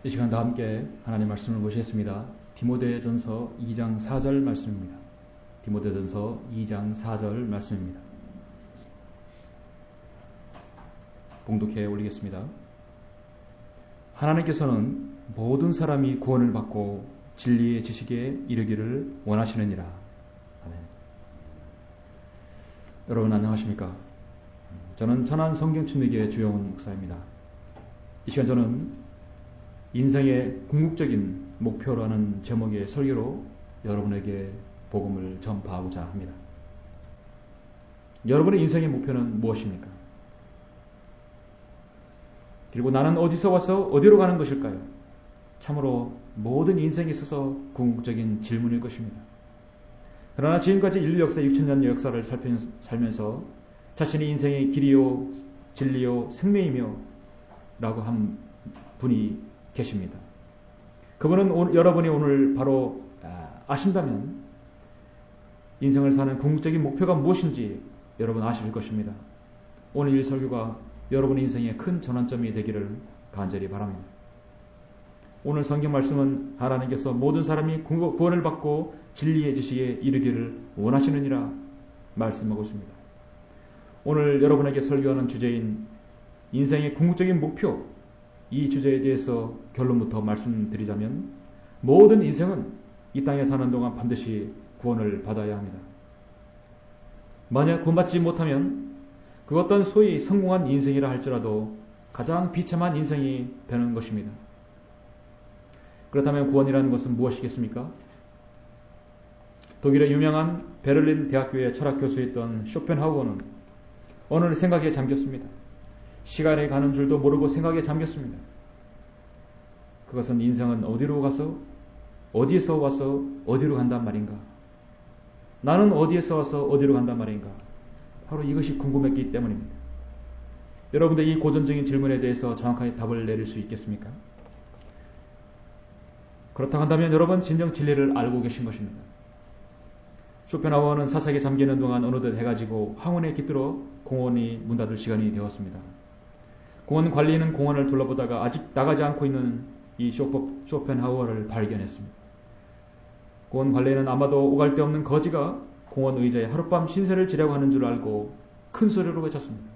이 시간 다 함께 하나님 말씀을 보시겠습니다. 디모데전서 2장 4절 말씀입니다. 디모데전서 2장 4절 말씀입니다. 봉독해 올리겠습니다. 하나님께서는 모든 사람이 구원을 받고 진리의 지식에 이르기를 원하시느니라. 아멘. 여러분 안녕하십니까? 저는 천안 성경침례교회 주영훈 목사입니다. 이 시간 저는 인생의 궁극적인 목표라는 제목의 설교로 여러분에게 복음을 전파하고자 합니다. 여러분의 인생의 목표는 무엇입니까? 그리고 나는 어디서 와서 어디로 가는 것일까요? 참으로 모든 인생에 있어서 궁극적인 질문일 것입니다. 그러나 지금까지 인류 역사 6천년 역사를 살면서 자신이 인생의 길이요 진리요 생명이며 라고 한 분이 계십니다. 그분은 여러분이 오늘 바로 아신다면 인생을 사는 궁극적인 목표가 무엇인지 여러분 아실 것입니다. 오늘 이 설교가 여러분의 인생의 큰 전환점이 되기를 간절히 바랍니다. 오늘 성경 말씀은 하나님께서 모든 사람이 구원을 받고 진리의 지식에 이르기를 원하시느니라 말씀하고 있습니다. 오늘 여러분에게 설교하는 주제인 인생의 궁극적인 목표, 이 주제에 대해서 결론부터 말씀드리자면 모든 인생은 이 땅에 사는 동안 반드시 구원을 받아야 합니다. 만약 구원받지 못하면 그 어떤 소위 성공한 인생이라 할지라도 가장 비참한 인생이 되는 것입니다. 그렇다면 구원이라는 것은 무엇이겠습니까? 독일의 유명한 베를린 대학교의 철학 교수였던 쇼펜하우어는 어느 생각에 잠겼습니다. 시간이 가는 줄도 모르고 생각에 잠겼습니다. 그것은 인생은 어디로 가서 어디에서 와서 어디로 간단 말인가? 나는 어디에서 와서 어디로 간단 말인가? 바로 이것이 궁금했기 때문입니다. 여러분들 이 고전적인 질문에 대해서 정확하게 답을 내릴 수 있겠습니까? 그렇다고 한다면 여러분 진정 진리를 알고 계신 것입니다. 쇼펜하우어는 사색에 잠기는 동안 어느덧 해가 지고 황혼에 깃들어 공원이 문 닫을 시간이 되었습니다. 공원 관리인은 공원을 둘러보다가 아직 나가지 않고 있는 이 쇼펜하우어를 발견했습니다. 공원 관리인은 아마도 오갈 데 없는 거지가 공원 의자에 하룻밤 신세를 지려고 하는 줄 알고 큰 소리로 외쳤습니다.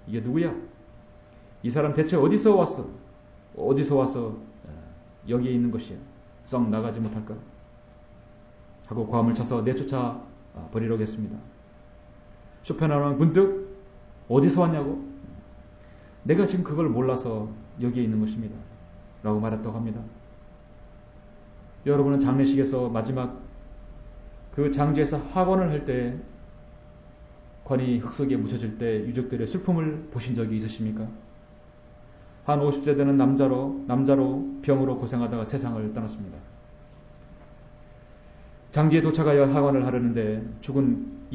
이게 누구야? 이 사람 대체 어디서 왔어? 어디서 와서 여기에 있는 것이야? 썩 나가지 못할까? 하고 고함을 쳐서 내쫓아 버리려고 했습니다. 쇼펜하우어는 문득 어디서 왔냐고? 내가 지금 그걸 몰라서 여기에 있는 것입니다. 라고 말했다고 합니다. 여러분은 장례식에서 마지막 그 장지에서 하관을 할 때 관이 흙 속에 묻혀질 때 유족들의 슬픔을 보신 적이 있으십니까? 한 50세 되는 남자로 병으로 고생하다가 세상을 떠났습니다. 장지에 도착하여 하관을 하려는데 죽은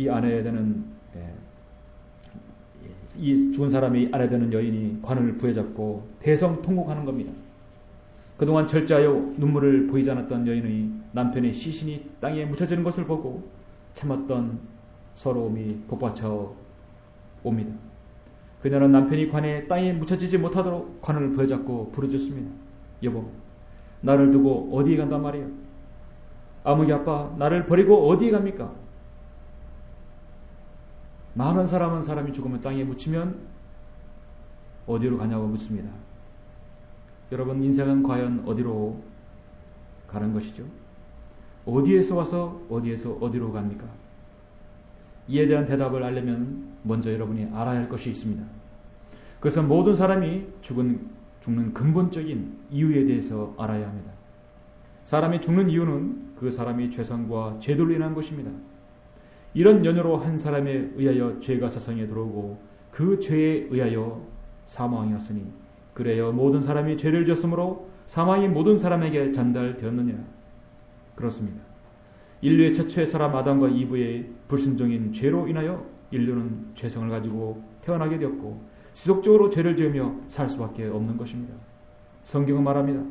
죽은 사람이 아내 되는 여인이 관을 부여잡고 대성통곡하는 겁니다. 그동안 절제하여 눈물을 보이지 않았던 여인의 남편의 시신이 땅에 묻혀지는 것을 보고 참았던 서러움이 복받쳐 옵니다. 그녀는 남편이 관에 땅에 묻혀지지 못하도록 관을 부여잡고 부르짖습니다. 여보, 나를 두고 어디에 간단 말이야? 아무개 아빠, 나를 버리고 어디에 갑니까? 많은 사람이 죽으면 땅에 묻히면 어디로 가냐고 묻습니다. 여러분 인생은 과연 어디로 가는 것이죠? 어디에서 와서 어디에서 어디로 갑니까? 이에 대한 대답을 알려면 먼저 여러분이 알아야 할 것이 있습니다. 그것은 모든 사람이 죽는 근본적인 이유에 대해서 알아야 합니다. 사람이 죽는 이유는 그 사람이 죄성과 죄들로 인한 것입니다. 이런 연유로 한 사람에 의하여 죄가 세상에 들어오고 그 죄에 의하여 사망이었으니 그래야 모든 사람이 죄를 지었으므로 사망이 모든 사람에게 전달되었느니라. 그렇습니다. 인류의 최초의 사람 아담과 이브의 불순종인 죄로 인하여 인류는 죄성을 가지고 태어나게 되었고 지속적으로 죄를 지으며 살 수밖에 없는 것입니다. 성경은 말합니다.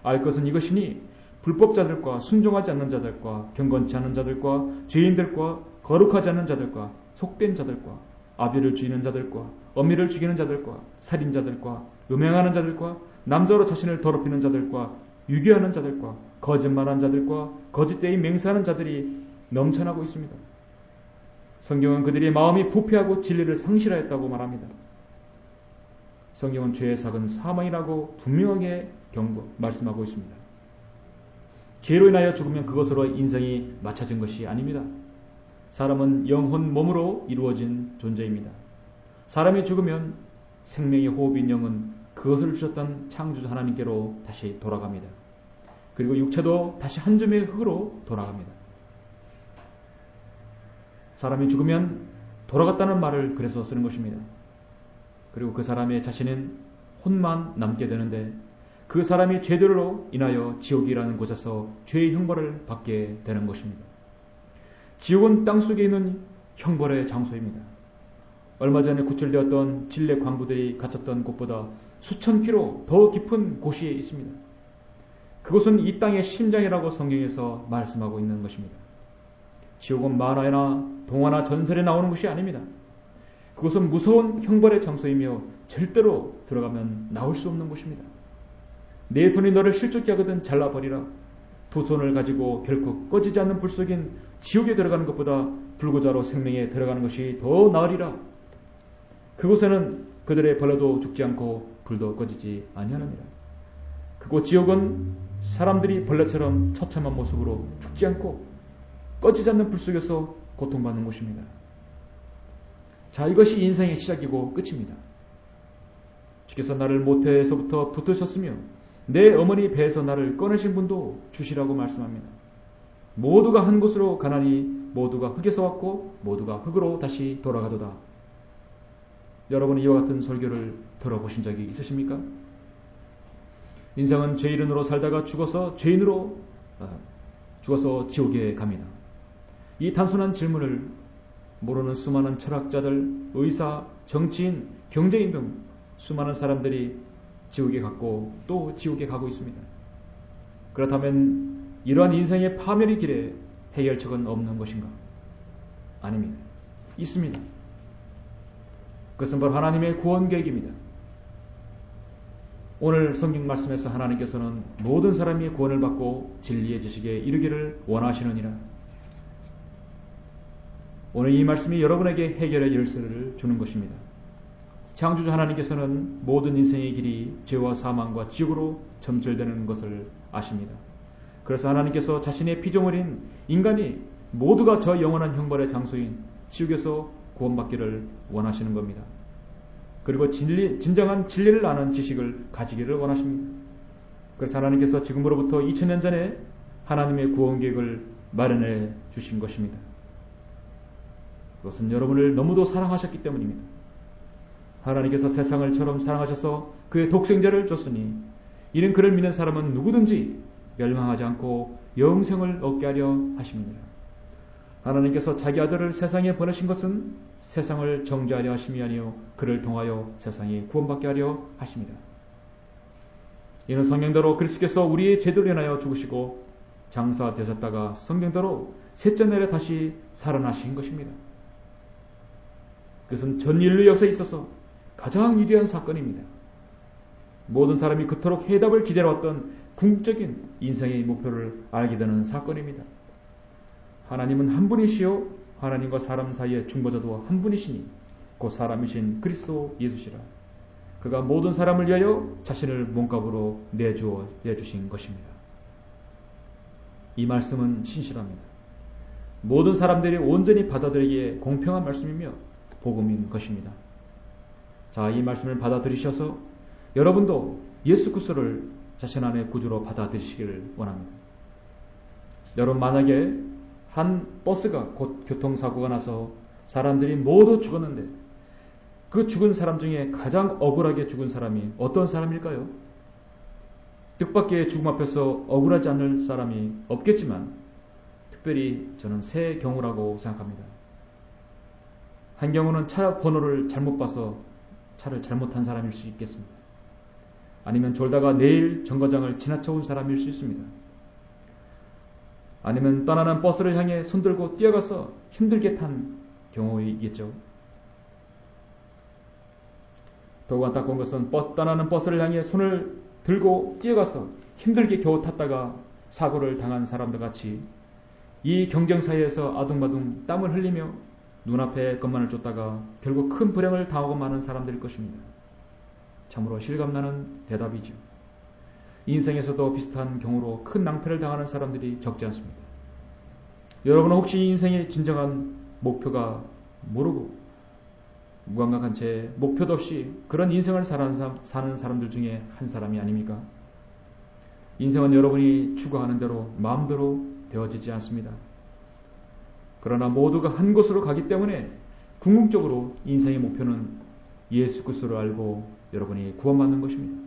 알 것은 이것이니 불법자들과 순종하지 않는 자들과 경건치 않은 자들과 죄인들과 거룩하지 않는 자들과 속된 자들과 아비를 죽이는 자들과 어미를 죽이는 자들과 살인자들과 음행하는 자들과 남자로 자신을 더럽히는 자들과 유괴하는 자들과 거짓말하는 자들과 거짓되이 맹세하는 자들이 넘쳐나고 있습니다. 성경은 그들의 마음이 부패하고 진리를 상실하였다고 말합니다. 성경은 죄의 삭은 사망이라고 분명하게 말씀하고 있습니다. 죄로 인하여 죽으면 그것으로 인생이 맞춰진 것이 아닙니다. 사람은 영혼, 몸으로 이루어진 존재입니다. 사람이 죽으면 생명의 호흡인 영은 그것을 주셨던 창조주 하나님께로 다시 돌아갑니다. 그리고 육체도 다시 한 줌의 흙으로 돌아갑니다. 사람이 죽으면 돌아갔다는 말을 그래서 쓰는 것입니다. 그리고 그 사람의 자신은 혼만 남게 되는데 그 사람이 죄들로 인하여 지옥이라는 곳에서 죄의 형벌을 받게 되는 것입니다. 지옥은 땅속에 있는 형벌의 장소입니다. 얼마 전에 구출되었던 진례 관부들이 갇혔던 곳보다 수천 킬로 더 깊은 곳이 있습니다. 그곳은 이 땅의 심장이라고 성경에서 말씀하고 있는 것입니다. 지옥은 만화나 동화나 전설에 나오는 것이 아닙니다. 그것은 무서운 형벌의 장소이며 절대로 들어가면 나올 수 없는 곳입니다. 내 손이 너를 실족케 하거든 잘라버리라. 두 손을 가지고 결코 꺼지지 않는 불 속인 지옥에 들어가는 것보다 불구자로 생명에 들어가는 것이 더 나으리라. 그곳에는 그들의 벌레도 죽지 않고 불도 꺼지지 아니하느니라. 그곳 지옥은 사람들이 벌레처럼 처참한 모습으로 죽지 않고 꺼지지 않는 불 속에서 고통받는 곳입니다. 자, 이것이 인생의 시작이고 끝입니다. 주께서 나를 모태에서부터 붙드셨으며 내 어머니 배에서 나를 꺼내신 분도 주시라고 말씀합니다. 모두가 한 곳으로 가나니 모두가 흙에서 왔고 모두가 흙으로 다시 돌아가도다. 여러분은 이와 같은 설교를 들어보신 적이 있으십니까? 인생은 죄인으로 살다가 죽어서 지옥에 갑니다. 이 단순한 질문을 모르는 수많은 철학자들, 의사, 정치인, 경제인 등 수많은 사람들이 지옥에 갔고 또 지옥에 가고 있습니다. 그렇다면 이러한 인생의 파멸의 길에 해결책은 없는 것인가? 아닙니다. 있습니다. 그것은 바로 하나님의 구원 계획입니다. 오늘 성경 말씀에서 하나님께서는 모든 사람이 구원을 받고 진리의 지식에 이르기를 원하시느니라. 오늘 이 말씀이 여러분에게 해결의 열쇠를 주는 것입니다. 창조주 하나님께서는 모든 인생의 길이 죄와 사망과 지옥으로 점철되는 것을 아십니다. 그래서 하나님께서 자신의 피조물인 인간이 모두가 저 영원한 형벌의 장소인 지옥에서 구원받기를 원하시는 겁니다. 그리고 진정한 진리를 아는 지식을 가지기를 원하십니다. 그래서 하나님께서 지금으로부터 2000년 전에 하나님의 구원 계획을 마련해 주신 것입니다. 그것은 여러분을 너무도 사랑하셨기 때문입니다. 하나님께서 세상을 처럼 사랑하셔서 그의 독생자를 줬으니 이는 그를 믿는 사람은 누구든지 멸망하지 않고 영생을 얻게 하려 하십니다. 하나님께서 자기 아들을 세상에 보내신 것은 세상을 정죄하려 하심이 아니요 그를 통하여 세상이 구원받게 하려 하십니다. 이는 성경대로 그리스도께서 우리의 죄를 인하여 죽으시고 장사되셨다가 성경대로 셋째 날에 다시 살아나신 것입니다. 그것은 전 인류 역사에 있어서 가장 위대한 사건입니다. 모든 사람이 그토록 해답을 기다려왔던 궁극적인 인생의 목표를 알게 되는 사건입니다. 하나님은 한 분이시요 하나님과 사람 사이의 중보자도 한 분이시니 곧 사람이신 그리스도 예수시라. 그가 모든 사람을 위하여 자신을 몸값으로 내주신 것입니다. 이 말씀은 신실합니다. 모든 사람들이 온전히 받아들이기에 공평한 말씀이며 복음인 것입니다. 자, 이 말씀을 받아들이셔서 여러분도 예수 그리스도를 자신 안에 구주로 받아들이시기를 원합니다. 여러분, 만약에 한 버스가 곧 교통사고가 나서 사람들이 모두 죽었는데 그 죽은 사람 중에 가장 억울하게 죽은 사람이 어떤 사람일까요? 뜻밖의 죽음 앞에서 억울하지 않을 사람이 없겠지만 특별히 저는 세 경우라고 생각합니다. 한 경우는 차 번호를 잘못 봐서 차를 잘못한 사람일 수 있겠습니다. 아니면 졸다가 내일 정거장을 지나쳐 온 사람일 수 있습니다. 아니면 떠나는 버스를 향해 손들고 뛰어가서 힘들게 탄 경우이겠죠. 더욱 안타까운 것은 떠나는 버스를 향해 손을 들고 뛰어가서 힘들게 겨우 탔다가 사고를 당한 사람들 같이 이 경쟁사회에서 아둥바둥 땀을 흘리며 눈앞에 것만을 쫓다가 결국 큰 불행을 당하고 마는 사람들일 것입니다. 참으로 실감나는 대답이죠. 인생에서도 비슷한 경우로 큰 낭패를 당하는 사람들이 적지 않습니다. 여러분은 혹시 인생의 진정한 목표가 모르고 무감각한 채 목표도 없이 그런 인생을 사는 사람들 중에 한 사람이 아닙니까? 인생은 여러분이 추구하는 대로 마음대로 되어지지 않습니다. 그러나 모두가 한 곳으로 가기 때문에 궁극적으로 인생의 목표는 예수 그리스도를 알고 여러분이 구원받는 것입니다.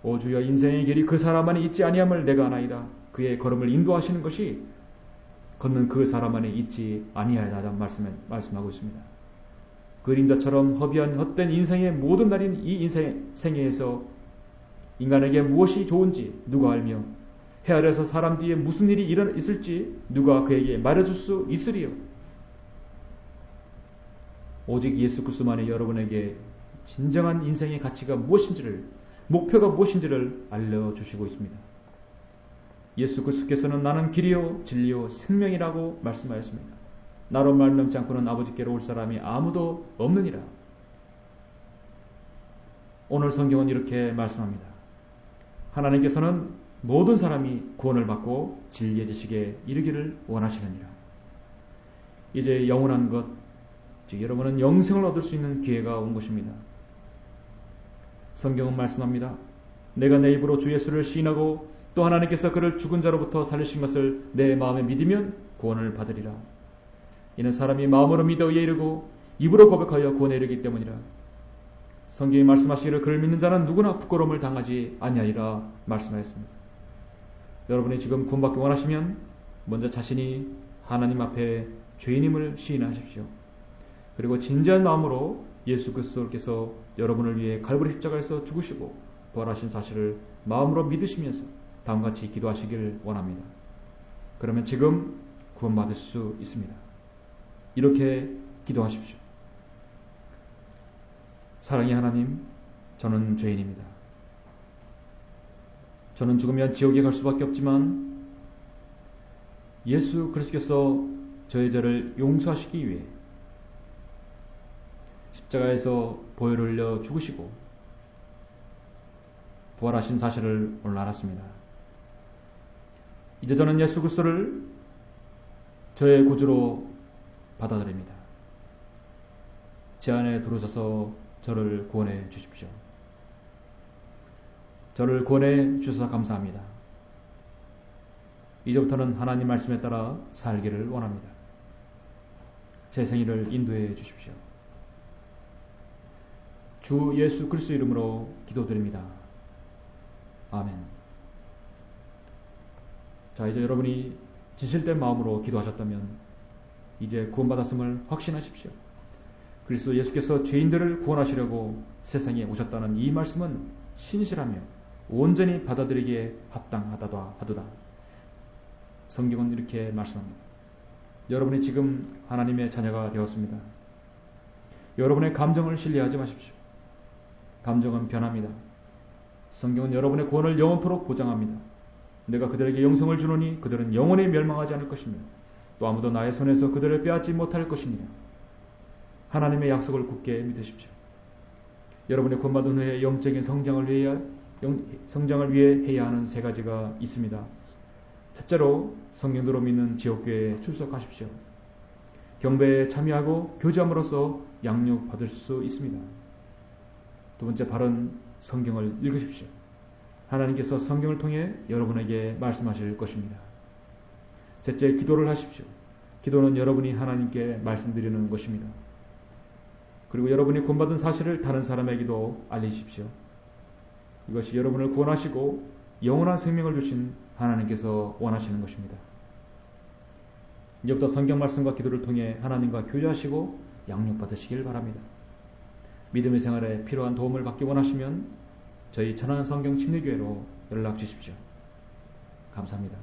오 주여, 인생의 길이 그 사람 안에 있지 아니함을 내가 아나이다. 그의 걸음을 인도하시는 것이 걷는 그 사람 안에 있지 아니하다 말씀하고 있습니다. 그림자처럼 허비한 헛된 인생의 모든 날인 이 인생의 생애에서 인간에게 무엇이 좋은지 누가 알며 해 아래에서 사람 뒤에 무슨 일이 있을지 누가 그에게 말해줄 수 있으리요. 오직 예수 그리스도만이 여러분에게 진정한 인생의 가치가 무엇인지를, 목표가 무엇인지를 알려주시고 있습니다. 예수 그리스도께서는 나는 길이요 진리요 생명이라고 말씀하였습니다. 나로 말미암지 않고는 아버지께로 올 사람이 아무도 없느니라. 오늘 성경은 이렇게 말씀합니다. 하나님께서는 모든 사람이 구원을 받고 진리의 지식에 이르기를 원하시느니라. 이제 영원한 것, 즉 여러분은 영생을 얻을 수 있는 기회가 온 것입니다. 성경은 말씀합니다. 내가 내 입으로 주 예수를 시인하고 또 하나님께서 그를 죽은 자로부터 살리신 것을 내 마음에 믿으면 구원을 받으리라. 이는 사람이 마음으로 믿어 의에 이르고 입으로 고백하여 구원에 이르기 때문이라. 성경이 말씀하시기를 그를 믿는 자는 누구나 부끄러움을 당하지 아니하리라 말씀하였습니다. 여러분이 지금 구원받기 원하시면 먼저 자신이 하나님 앞에 죄인임을 시인하십시오. 그리고 진지한 마음으로 예수 그리스도께서 여러분을 위해 갈보리 십자가에서 죽으시고 부활하신 사실을 마음으로 믿으시면서 다음같이 기도하시길 원합니다. 그러면 지금 구원받을 수 있습니다. 이렇게 기도하십시오. 사랑의 하나님, 저는 죄인입니다. 저는 죽으면 지옥에 갈 수밖에 없지만 예수 그리스도께서 저의 죄를 용서하시기 위해 십자가에서 보혈을 흘려 죽으시고 부활하신 사실을 오늘 알았습니다. 이제 저는 예수 그리스도를 저의 구주로 받아들입니다. 제 안에 들어오셔서 저를 구원해 주십시오. 저를 구원해 주셔서 감사합니다. 이제부터는 하나님 말씀에 따라 살기를 원합니다. 제 생일을 인도해 주십시오. 주 예수 그리스도 이름으로 기도드립니다. 아멘. 자, 이제 여러분이 진실된 마음으로 기도하셨다면 이제 구원받았음을 확신하십시오. 그리스도 예수께서 죄인들을 구원하시려고 세상에 오셨다는 이 말씀은 신실하며 온전히 받아들이기에 합당하다도 하도다. 성경은 이렇게 말씀합니다. 여러분이 지금 하나님의 자녀가 되었습니다. 여러분의 감정을 신뢰하지 마십시오. 감정은 변합니다. 성경은 여러분의 구원을 영원토록 보장합니다. 내가 그들에게 영생을 주노니 그들은 영원히 멸망하지 않을 것이며 또 아무도 나의 손에서 그들을 빼앗지 못할 것이니라. 하나님의 약속을 굳게 믿으십시오. 여러분의 구원받은 후에 영적인 성장을 위해 해야 하는 세 가지가 있습니다. 첫째로 성령으로 믿는 지옥교회에 출석하십시오. 경배에 참여하고 교제함으로써 양육받을 수 있습니다. 두 번째, 바른 성경을 읽으십시오. 하나님께서 성경을 통해 여러분에게 말씀하실 것입니다. 셋째, 기도를 하십시오. 기도는 여러분이 하나님께 말씀드리는 것입니다. 그리고 여러분이 구원받은 사실을 다른 사람에게도 알리십시오. 이것이 여러분을 구원하시고 영원한 생명을 주신 하나님께서 원하시는 것입니다. 이제부터 성경 말씀과 기도를 통해 하나님과 교제하시고 양육받으시길 바랍니다. 믿음의 생활에 필요한 도움을 받기 원하시면 저희 천안성경 침례교회로 연락 주십시오. 감사합니다.